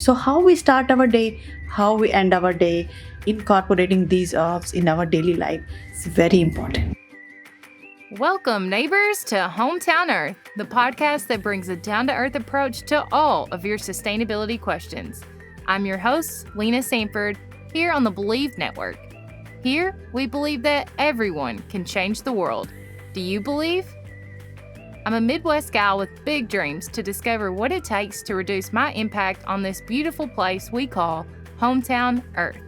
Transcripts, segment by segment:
So, how we start our day, how we end our day, incorporating these herbs in our daily life is very important. Welcome, neighbors, to Hometown Earth, the podcast that brings a down to earth approach to all of your sustainability questions. I'm your host, Lena Sanford, here on the Believe Network. Here, we believe that everyone can change the world. Do you believe? I'm a Midwest gal with big dreams to discover what it takes to reduce my impact on this beautiful place we call Hometown Earth.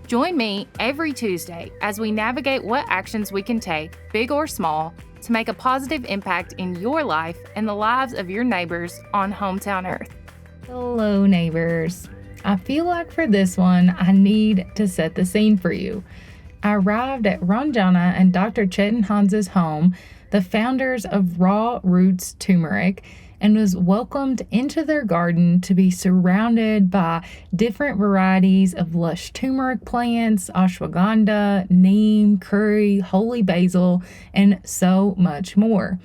Join me every Tuesday as we navigate what actions we can take, big or small, to make a positive impact in your life and the lives of your neighbors on Hometown Earth. Hello, neighbors. I feel like for this one, I need to set the scene for you. I arrived at Ranjana and Dr. Chetan Hans's home, the founders of Raw Roots Turmeric, and was welcomed into their garden to be surrounded by different varieties of lush turmeric plants, ashwagandha, neem, curry, holy basil, and so much more.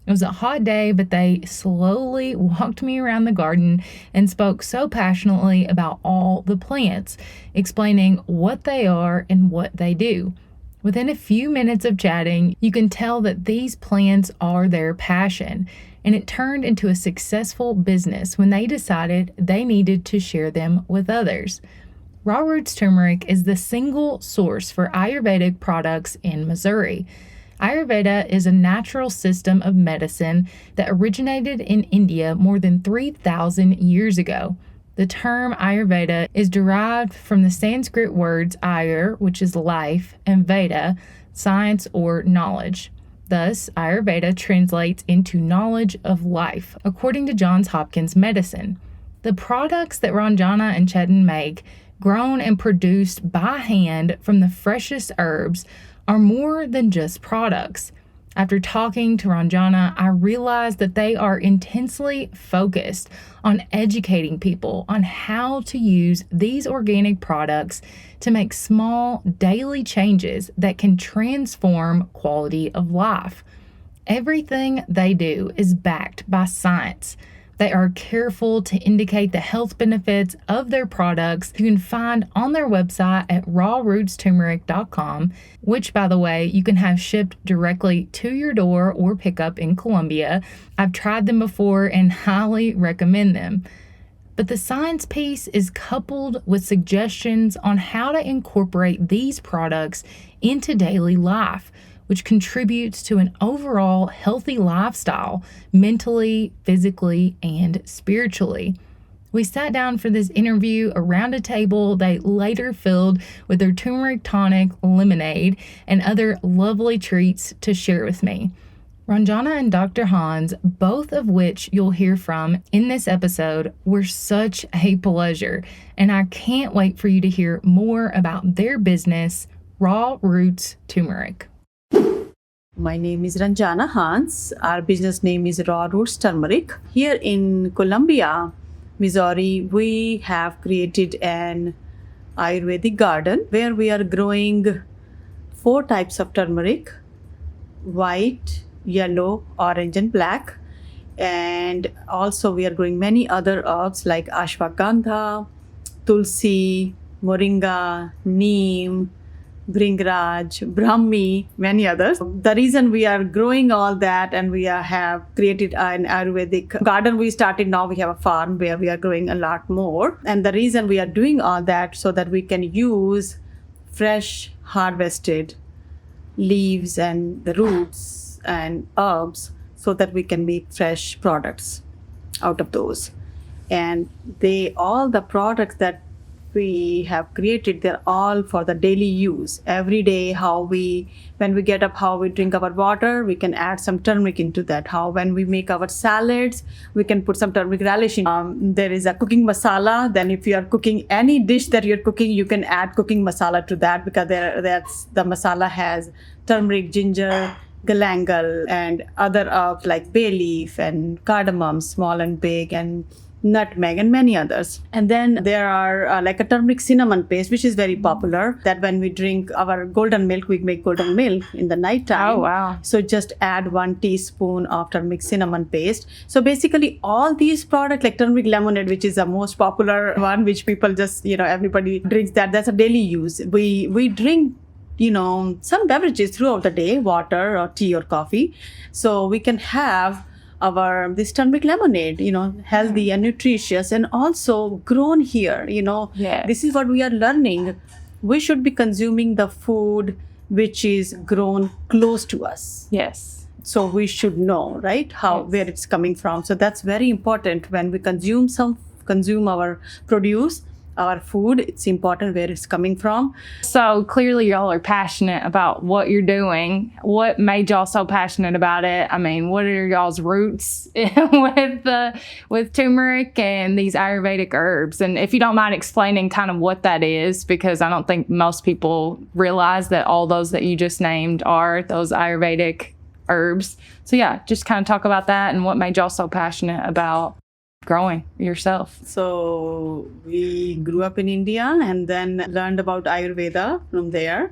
It was a hot day, but they slowly walked me around the garden and spoke so passionately about all the plants, explaining what they are and what they do. Within a few minutes of chatting, you can tell that these plants are their passion, and it turned into a successful business when they decided they needed to share them with others. Raw Roots Turmeric is the single source for Ayurvedic products in Missouri. Ayurveda is a natural system of medicine that originated in India more than 3,000 years ago. The term Ayurveda is derived from the Sanskrit words Ayur, which is life, and Veda, science or knowledge. Thus, Ayurveda translates into knowledge of life, according to Johns Hopkins Medicine. The products that Ranjana and Chetan make, grown and produced by hand from the freshest herbs, are more than just products. After talking to Ranjana, I realized that they are intensely focused on educating people on how to use these organic products to make small daily changes that can transform quality of life. Everything they do is backed by science. They are careful to indicate the health benefits of their products you can find on their website at rawrootsturmeric.com, which, by the way, you can have shipped directly to your door or pick up in Colombia. I've tried them before and highly recommend them. But the science piece is coupled with suggestions on how to incorporate these products into daily life, which contributes to an overall healthy lifestyle, mentally, physically, and spiritually. We sat down for this interview around a table they later filled with their turmeric tonic, lemonade, and other lovely treats to share with me. Ranjana and Dr. Hans, both of which you'll hear from in this episode, were such a pleasure, and I can't wait for you to hear more about their business, Raw Roots Turmeric. My name is Ranjana Hans. Our business name is Raw Roots Turmeric. Here in Columbia, Missouri, we have created an Ayurvedic garden where we are growing 4 types of turmeric: white, yellow, orange, and black. And also we are growing many other herbs like ashwagandha, tulsi, moringa, neem, Bringraj, Brahmi, many others. The reason we are growing all that and we have created an Ayurvedic garden, we started now, we have a farm where we are growing a lot more. And the reason we are doing all that so that we can use fresh harvested leaves and the roots and herbs so that we can make fresh products out of those. And all the products that we have created, they're all for the daily use. Every day, when we get up, how we drink our water, we can add some turmeric into that. When we make our salads, we can put some turmeric relish in. There is a cooking masala. Then if you are cooking any dish that you're cooking, you can add cooking masala to that, because the masala has turmeric, ginger, galangal, and other herbs like bay leaf and cardamom, small and big, and nutmeg, and many others. And then there are like a turmeric cinnamon paste, which is very popular, that when we drink our golden milk, we make golden milk in the night time. Oh, wow. So just add 1 teaspoon of turmeric cinnamon paste. So basically all these products like turmeric lemonade, which is the most popular one, which people just, everybody drinks that. That's a daily use. We drink some beverages throughout the day, water or tea or coffee. So we can have this turmeric lemonade, healthy and nutritious and also grown here, Yes. This is what we are learning. We should be consuming the food which is grown close to us. Yes. So we should know, right, where it's coming from. So that's very important when we consume our produce, our food. It's important where it's coming from. So clearly y'all are passionate about what you're doing. What made y'all so passionate about it? I mean, what are y'all's roots with turmeric and these Ayurvedic herbs? And if you don't mind explaining kind of what that is, because I don't think most people realize that all those that you just named are those Ayurvedic herbs. So yeah, just kind of talk about that and what made y'all so passionate about growing yourself. So we grew up in India and then learned about Ayurveda from there.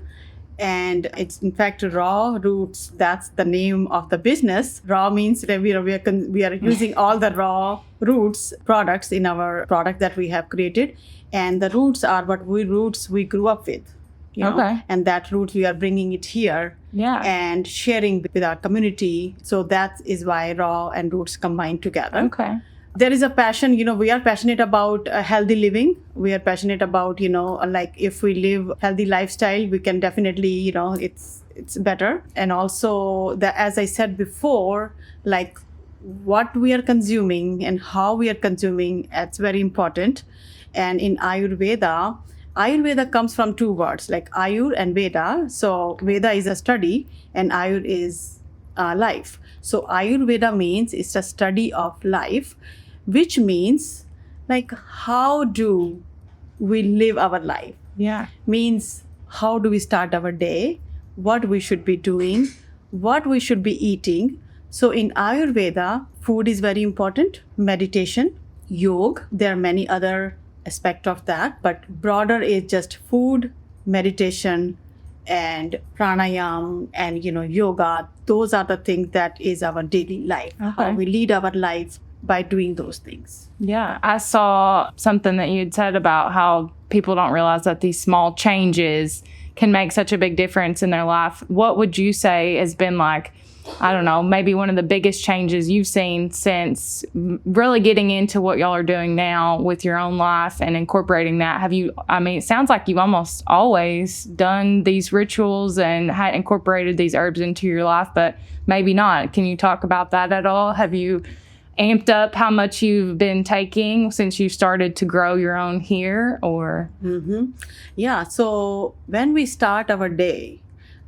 And it's in fact raw roots. That's the name of the business. Raw means that we are using all the raw roots products in our product that we have created. And the roots are roots we grew up with. Okay. And that roots we are bringing it here. Yeah. And sharing with our community. So that is why raw and roots combine together. Okay. There is a passion, we are passionate about healthy living. We are passionate about, like if we live healthy lifestyle, we can definitely, it's better. And also as I said before, like what we are consuming and how we are consuming, it's very important. And in Ayurveda comes from 2 words like Ayur and Veda. So Veda is a study and Ayur is life. So Ayurveda means it's a study of life, which means like how do we live our life? Yeah. Means how do we start our day, what we should be doing, what we should be eating. So in Ayurveda, food is very important, meditation, yoga, there are many other aspects of that, but broader is just food, meditation, and pranayam and yoga. Those are the things that is our daily life. Okay. How we lead our life by doing those things. Yeah. I saw something that you had said about how people don't realize that these small changes can make such a big difference in their life. What would you say has been like, I don't know, maybe one of the biggest changes you've seen since really getting into what y'all are doing now with your own life and incorporating that? It sounds like you've almost always done these rituals and had incorporated these herbs into your life, but maybe not. Can you talk about that at all? Have you amped up how much you've been taking since you started to grow your own here, or? Mm-hmm. Yeah. So when we start our day,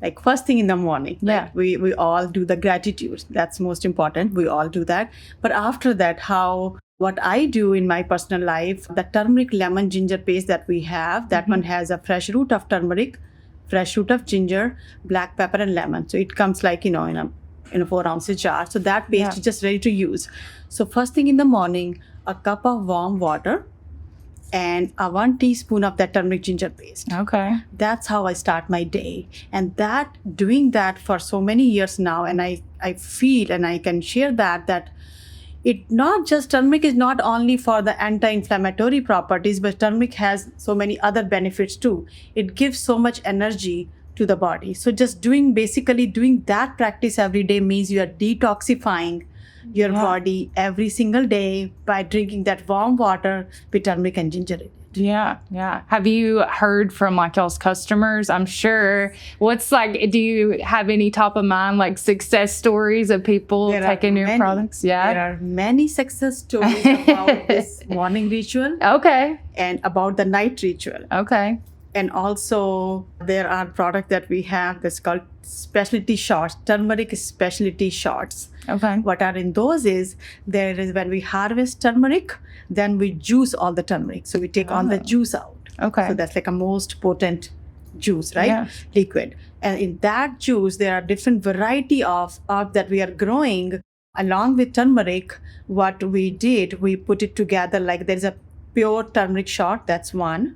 like first thing in the morning, Yeah. we all do the gratitude. That's most important. We all do that. But after that, what I do in my personal life, the turmeric lemon ginger paste that we have, that one has a fresh root of turmeric, fresh root of ginger, black pepper and lemon. So it comes like, in a 4 ounce jar. So that paste is just ready to use. So first thing in the morning, a cup of warm water and a 1 teaspoon of that turmeric ginger paste. Okay. That's how I start my day. And doing that for so many years now, and I feel and I can share that turmeric is not only for the anti-inflammatory properties, but turmeric has so many other benefits too. It gives so much energy to the body. So just doing that practice every day means you are detoxifying your body every single day by drinking that warm water with turmeric and ginger in it. Yeah, yeah. Have you heard from like y'all's customers? I'm sure. Do you have any top of mind like success stories of people taking your products? Yeah. There are many success stories about this morning ritual. Okay. And about the night ritual. Okay. And also there are products that we have that's called specialty shots, turmeric specialty shots. Okay. What are in those is when we harvest turmeric, then we juice all the turmeric. So we take all the juice out. Okay. So that's like a most potent juice, right? Yeah. Liquid. And in that juice, there are different variety of that we are growing Along with turmeric, what we did, we put it together like there's a pure turmeric shot, that's one.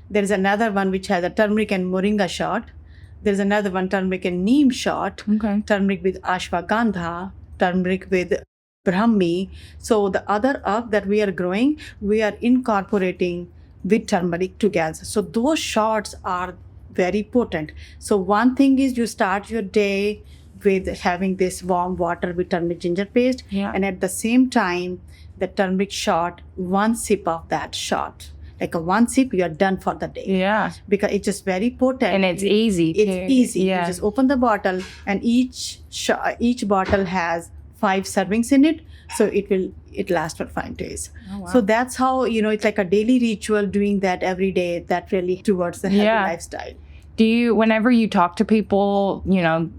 There's another one which has a turmeric and moringa shot. There's another one, turmeric and neem shot. Okay. Turmeric with ashwagandha, turmeric with brahmi. So the other herb that we are growing, we are incorporating with turmeric together. So those shots are very potent. So one thing is you start your day with having this warm water with turmeric ginger paste, Yeah. and at the same time, the turmeric shot, one sip of that shot. Like a one sip, you are done for the day. Yeah. Because it's just very potent. And it's easy. It's easy. Yeah. You just open the bottle, and each bottle has 5 servings in it, so it lasts for 5 days. Oh, wow. So that's how it's like a daily ritual. Doing that every day, that really towards the healthy Yeah. lifestyle. Do you, whenever you talk to people,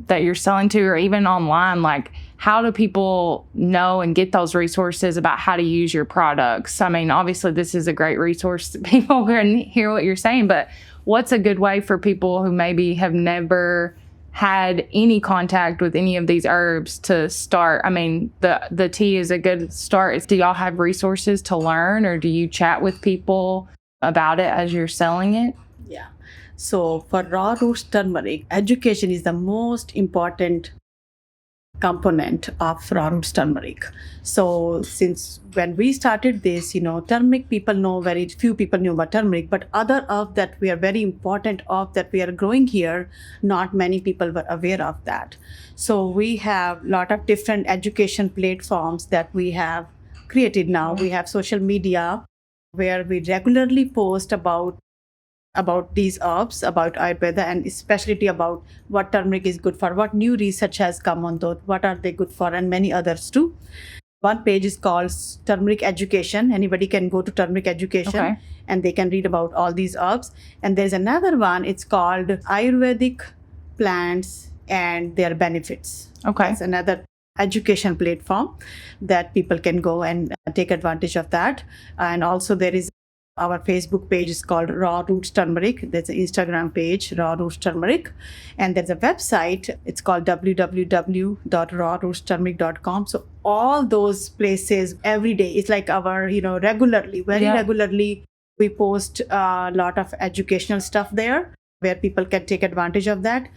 that you're selling to, or even online, like how do people know and get those resources about how to use your products? I mean, obviously this is a great resource that people can hear what you're saying, but what's a good way for people who maybe have never had any contact with any of these herbs to start? I mean, the tea is a good start. Do y'all have resources to learn, or do you chat with people about it as you're selling it? Yeah. So for raw roots turmeric, education is the most important component of raw roots turmeric. So since when we started this, turmeric, people know, very few people knew about turmeric, but other herbs that we are very important of that we are growing here, not many people were aware of that. So we have a lot of different education platforms that we have created now. We have social media where we regularly post about these herbs, about Ayurveda, and especially about what turmeric is good for, what new research has come on those, what are they good for, and many others too. One page is called Turmeric Education. Anybody can go to Turmeric Education, Okay. and they can read about all these herbs. And there's another one, it's called Ayurvedic Plants and Their Benefits. Okay. It's another education platform that people can go and take advantage of that. And also there is our Facebook page is called Raw Roots Turmeric. There's an Instagram page, Raw Roots Turmeric. And there's a website, it's called www.rawrootsturmeric.com. So all those places every day, it's like our, regularly, very Yeah. regularly, we post a lot of educational stuff there where people can take advantage of that.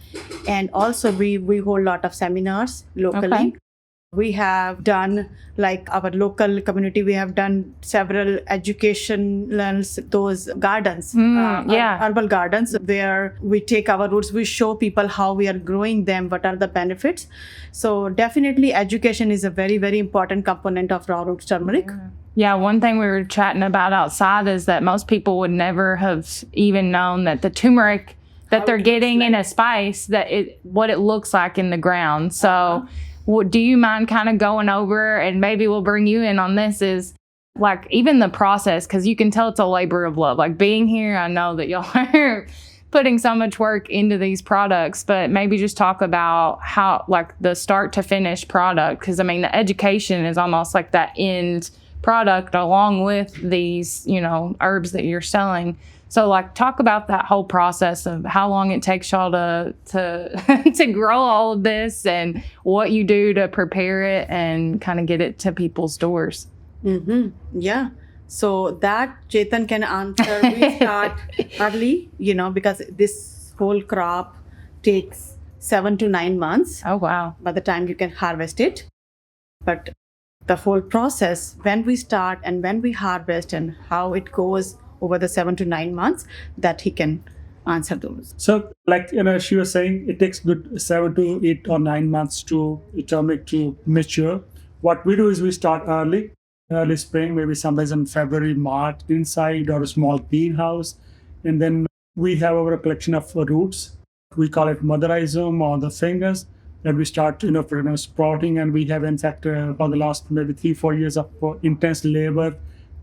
And also we hold a lot of seminars locally. Okay. We have done, like our local community, we have done several educational, those gardens, yeah. herbal gardens, where we take our roots, we show people how we are growing them, what are the benefits. So definitely education is a very, very important component of raw roots turmeric. Yeah, one thing we were chatting about outside is that most people would never have even known that the turmeric that How they're it getting looks in like. a spice, what it looks like in the ground. So do you mind kind of going over, and maybe we'll bring you in on this, is like even the process, because you can tell it's a labor of love. Like being here, I know that y'all are putting so much work into these products, but maybe just talk about how, like the start to finish product, because I mean the education is almost like that end product along with these herbs that you're selling. So like talk about that whole process of how long it takes y'all to to grow all of this, and what you do to prepare it and kind of get it to people's doors. Mm-hmm. Yeah. So that Chetan can answer. We start early, because this whole crop takes 7 to 9 months Oh wow. by the time you can harvest it. But the whole process, when we start and when we harvest and how it goes over the 7 to 9 months, that he can answer those. So, she was saying it takes good 7 to 8 or 9 months to turmeric to mature. What we do is we start early spring, maybe sometimes in February, March, inside or a small greenhouse, and then we have our collection of roots. We call it mother rhizome or the fingers that we start, sprouting, and we have in fact for the last maybe 3-4 years of intense labor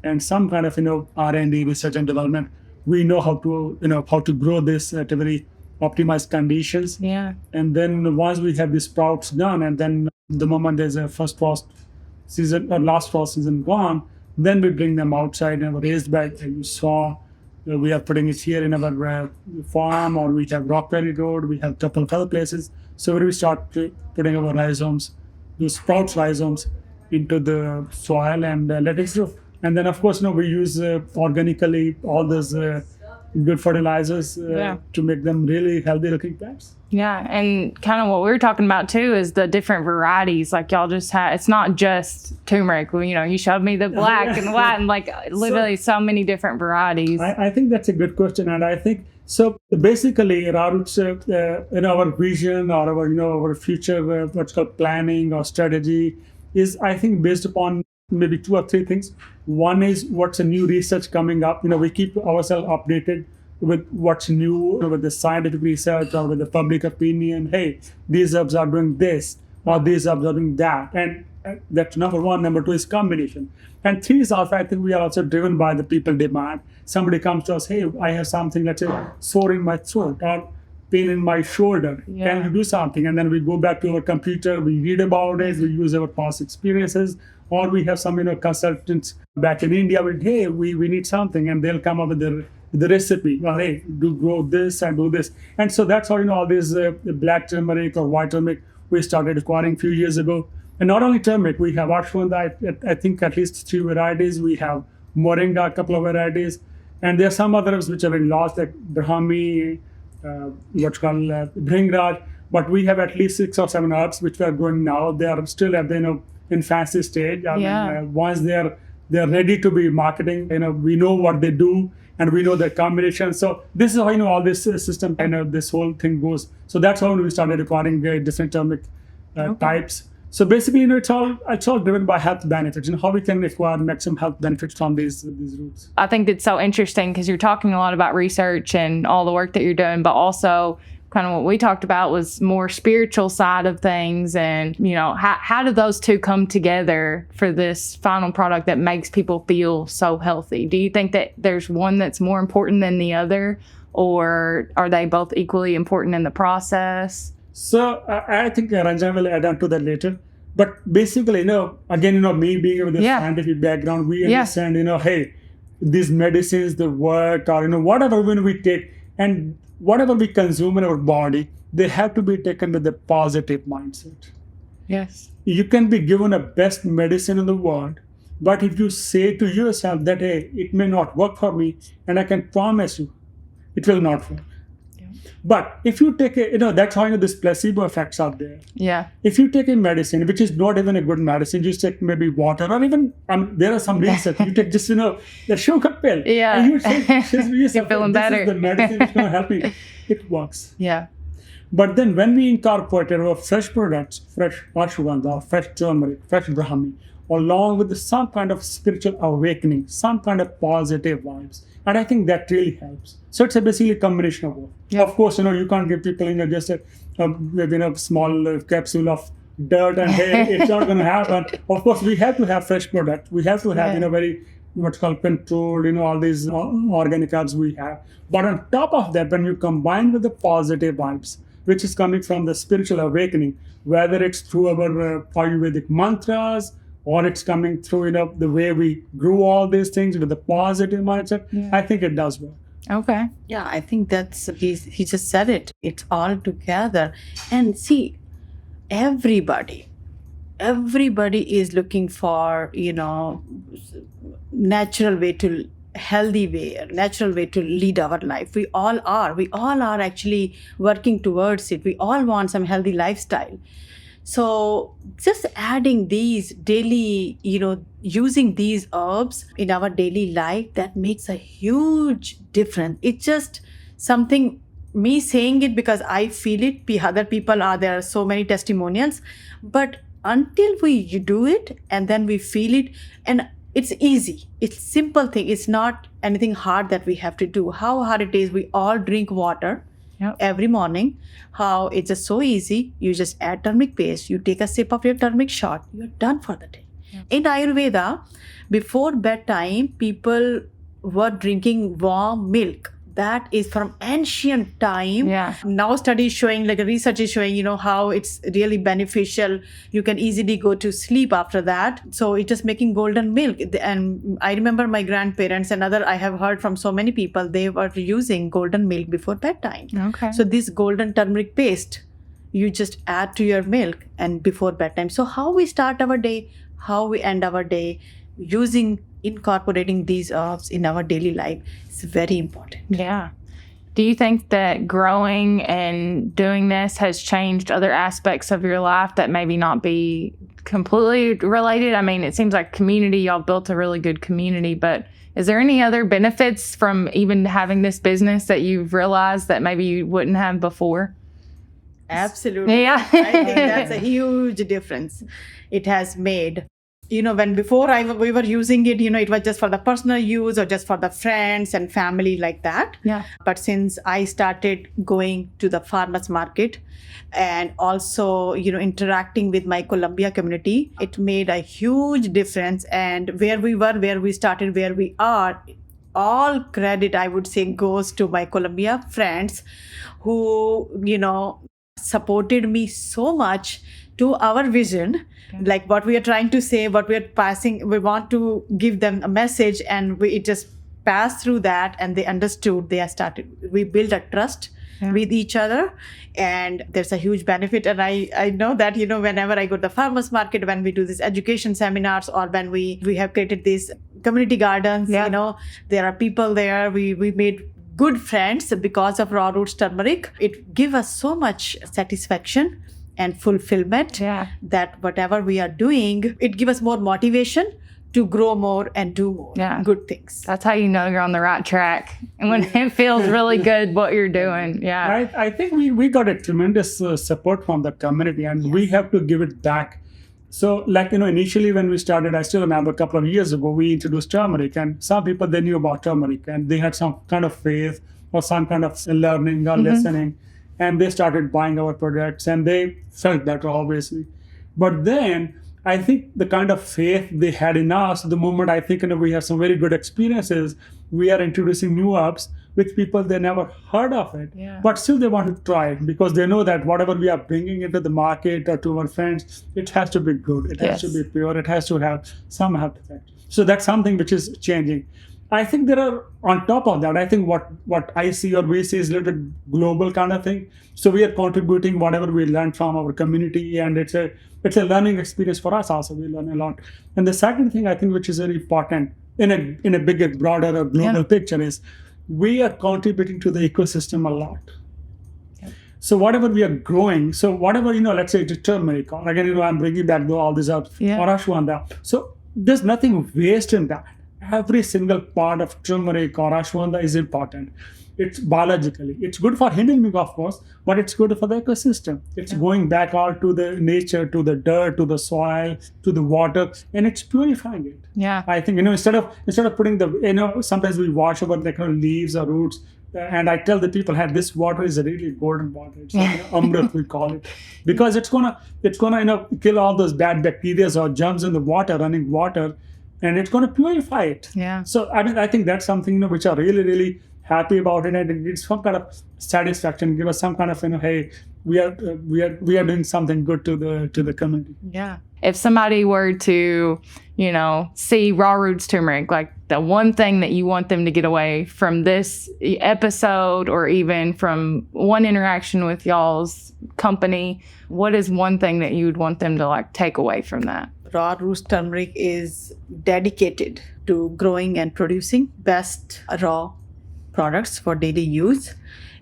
and some kind of R&D, research and development. We know how to grow this at a very optimized conditions. Yeah. And then once we have the sprouts done, and then the moment there's a first frost season or last frost season gone, then we bring them outside in a raised bed. As you saw, we are putting it here in our farm, or we have Rock Valley Road. We have a couple of other places. So where we start putting our rhizomes those sprouts rhizomes into the soil and let it grow. And then, of course, we use organically all those good fertilizers to make them really healthy looking plants. Yeah, and kind of what we were talking about too is the different varieties. Like y'all just have, it's not just turmeric. You showed me the black and the white, and like literally so many different varieties. I think that's a good question, and I think so. Basically, Rarut's in our vision or our future what's called planning or strategy is, I think, based upon maybe 2 or 3 things. One is what's a new research coming up. We keep ourselves updated with what's new, with the scientific research or with the public opinion. Hey, these herbs are doing this or these herbs are doing that. And that's number 1. Number 2 is combination. And 3 is also, I think we are also driven by the people demand. Somebody comes to us, hey, I have something, let's say, sore in my throat or pain in my shoulder. Yeah. Can you do something? And then we go back to our computer, we read about it, we use our past experiences, or we have some consultants back in India with, hey, we need something, and they'll come up with the recipe. Well, hey, do grow this and do this. And so that's how all this black turmeric or white turmeric we started acquiring a few years ago. And not only turmeric, we have ashwagandha, I think at least 3 varieties. We have moringa, a couple of varieties. And there are some others which are very large, like Brahmi, what's called Bhringraj. But we have at least 6 or 7 herbs which we are growing now. They are still at the infancy stage. I mean, once they're ready to be marketing, we know what they do and we know their combination. So this is how all this system this whole thing goes. So that's how we started acquiring different turmeric types. So basically, it's all driven by health benefits and how we can acquire maximum health benefits from these roots. I think it's so interesting because you're talking a lot about research and all the work that you're doing, but also kind of what we talked about was more spiritual side of things. And, how do those two come together for this final product that makes people feel so healthy? Do you think that there's one that's more important than the other, or are they both equally important in the process? So I think Ranjana will add on to that later. But basically, again, me being with a scientific background, we understand, hey, these medicines, the work, or, whatever when we take and whatever we consume in our body, they have to be taken with a positive mindset. Yes. You can be given a best medicine in the world, but if you say to yourself that, hey, it may not work for me, and I can promise you, it will not work. But if you take that's how this placebo effects are there. Yeah. If you take a medicine, which is not even a good medicine, just take maybe water, or even there are some research. You take just the sugar pill. Yeah. And you say, you're feeling better. This is the medicine that's going to help me. It works. Yeah. But then when we incorporate our fresh products, fresh ashwagandha, fresh turmeric, fresh Brahmi, along with some kind of spiritual awakening, some kind of positive vibes. And I think that really helps. So it's basically a combination of both. Yeah. Of course, you can't give people just a small capsule of dirt and hey, it's not going to happen. Of course, we have to have fresh product. We have to have very what's called controlled, all these organic herbs we have. But on top of that, when you combine with the positive vibes, which is coming from the spiritual awakening, whether it's through our Ayurvedic mantras, or it's coming through the way we grew all these things with the positive mindset, I think it does work. Okay. Yeah, I think that's he just said it. It's all together. And see, everybody is looking for, natural way to healthy way, natural way to lead our life. We all are actually working towards it. We all want some healthy lifestyle. So just adding these daily, using these herbs in our daily life, that makes a huge difference. It's just something, me saying it because I feel it. Other people there are so many testimonials. But until we do it and then we feel it, and it's easy. It's simple thing. It's not anything hard that we have to do. How hard it is, we all drink water. Yep. Every morning, how it's just so easy. You just add turmeric paste, you take a sip of your turmeric shot, you're done for the day. Yep. In Ayurveda, before bedtime, people were drinking warm milk. That is from ancient time. Yeah. Now studies showing, research is showing, how it's really beneficial. You can easily go to sleep after that. So it's just making golden milk. And I remember my grandparents and I have heard from so many people, they were using golden milk before bedtime. Okay. So this golden turmeric paste you just add to your milk and before bedtime. So how we start our day, how we end our day, incorporating these herbs in our daily life is very important. Yeah. Do you think that growing and doing this has changed other aspects of your life that maybe not be completely related? I mean, it seems like community, y'all built a really good community, but is there any other benefits from even having this business that you've realized that maybe you wouldn't have before? Absolutely. Yeah. I think that's a huge difference it has made. When before we were using it, it was just for the personal use or just for the friends and family like that. Yeah. But since I started going to the farmers market and also, interacting with my Colombia community, it made a huge difference. And where we started, where we are, all credit, I would say, goes to my Colombia friends who, supported me so much to our vision, like what we are trying to say, what we are passing. We want to give them a message, and it just passed through that, and they understood. We built a trust with each other, and there's a huge benefit. And I know that, whenever I go to the farmers market, when we do these education seminars, or when we have created these community gardens, there are people there. We made good friends because of raw roots turmeric. It gives us so much satisfaction and fulfillment that whatever we are doing, it gives us more motivation to grow more and do more good things. That's how you know you're on the right track. And when it feels really good what you're doing. Yeah. I think we got a tremendous support from the community, and we have to give it back. So, initially when we started, I still remember a couple of years ago, we introduced turmeric, and some people, they knew about turmeric, and they had some kind of faith or some kind of learning or listening, and they started buying our products, and they felt better, obviously. But then I think the kind of faith they had in us, the moment I think we have some very good experiences, we are introducing new herbs, which people, they never heard of it, but still they want to try it because they know that whatever we are bringing into the market or to our friends, it has to be good, it has to be pure, it has to have some health effect. So that's something which is changing. I think there are, on top of that, I think what I see or we see is a little bit global kind of thing. So we are contributing whatever we learned from our community, and it's a learning experience for us also. We learn a lot. And the second thing I think which is very important in a bigger, broader or global picture is we are contributing to the ecosystem a lot. So whatever we are growing, so whatever, let's say it's turmeric, or again, I'm bringing back all these up, or ashwagandha. So there's nothing waste in that. Every single part of turmeric or ashwagandha is important. It's biologically. It's good for human being, of course, but it's good for the ecosystem. It's going back out to the nature, to the dirt, to the soil, to the water, and it's purifying it. Yeah. I think, instead of putting the, sometimes we wash over the kind of leaves or roots, and I tell the people, hey, this water is a really golden water. It's like amrit, we call it, because it's gonna kill all those bad bacteria or germs in the water, running water, and it's gonna purify it. Yeah. So I think that's something which are really, really happy about it, and it gives some kind of satisfaction, give us some kind of hey, we are doing something good to the community. Yeah. If somebody were to, see raw roots turmeric, like the one thing that you want them to get away from this episode, or even from one interaction with y'all's company, what is one thing that you would want them to take away from that? Raw roots turmeric is dedicated to growing and producing best raw products for daily use,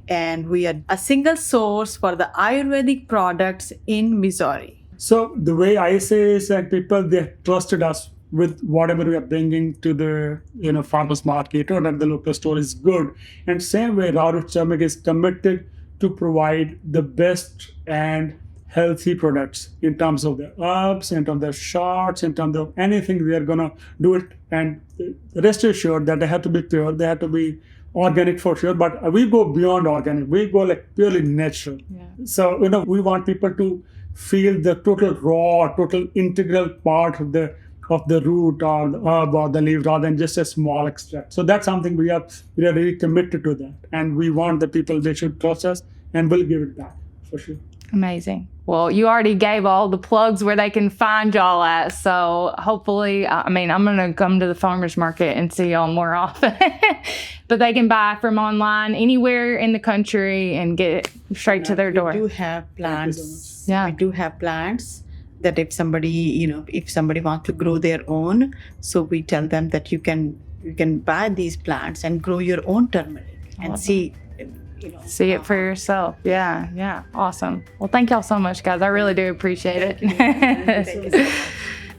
and we are a single source for the Ayurvedic products in Missouri. So the way I say is that people, they trusted us with whatever we are bringing to the farmers market or at the local store is good. And same way, raw roots turmeric is committed to provide the best and healthy products in terms of the herbs, in terms of the shots, in terms of anything. We are gonna do it, and rest assured that they have to be pure, they have to be organic for sure, but we go beyond organic. We go purely natural. Yeah. So we want people to feel the total raw, total integral part of the root or the herb or the leaf, rather than just a small extract. So that's something we are really committed to that, and we want the people, they should trust us, and we'll give it back for sure. Amazing. Well, you already gave all the plugs where they can find y'all at. So hopefully, I'm going to come to the farmer's market and see y'all more often. But they can buy from online anywhere in the country and get it straight to their door. We do have plants. Yeah. We do have plants that if somebody wants to grow their own, so we tell them that you can buy these plants and grow your own turmeric and see it for yourself. Yeah. Awesome. Well, thank y'all so much, guys. I really do appreciate it. Thank you so much.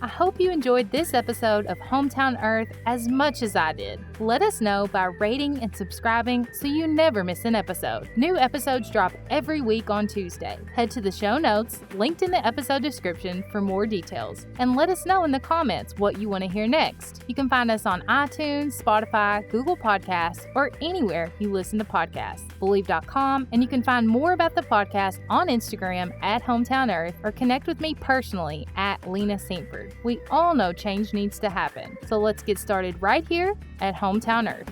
I hope you enjoyed this episode of Hometown Earth as much as I did. Let us know by rating and subscribing so you never miss an episode. New episodes drop every week on Tuesday. Head to the show notes, linked in the episode description for more details. And let us know in the comments what you want to hear next. You can find us on iTunes, Spotify, Google Podcasts, or anywhere you listen to podcasts. Believe.com, and you can find more about the podcast on Instagram at Hometown Earth or connect with me personally at Lena Saintford. We all know change needs to happen, so let's get started right here at Hometown Earth.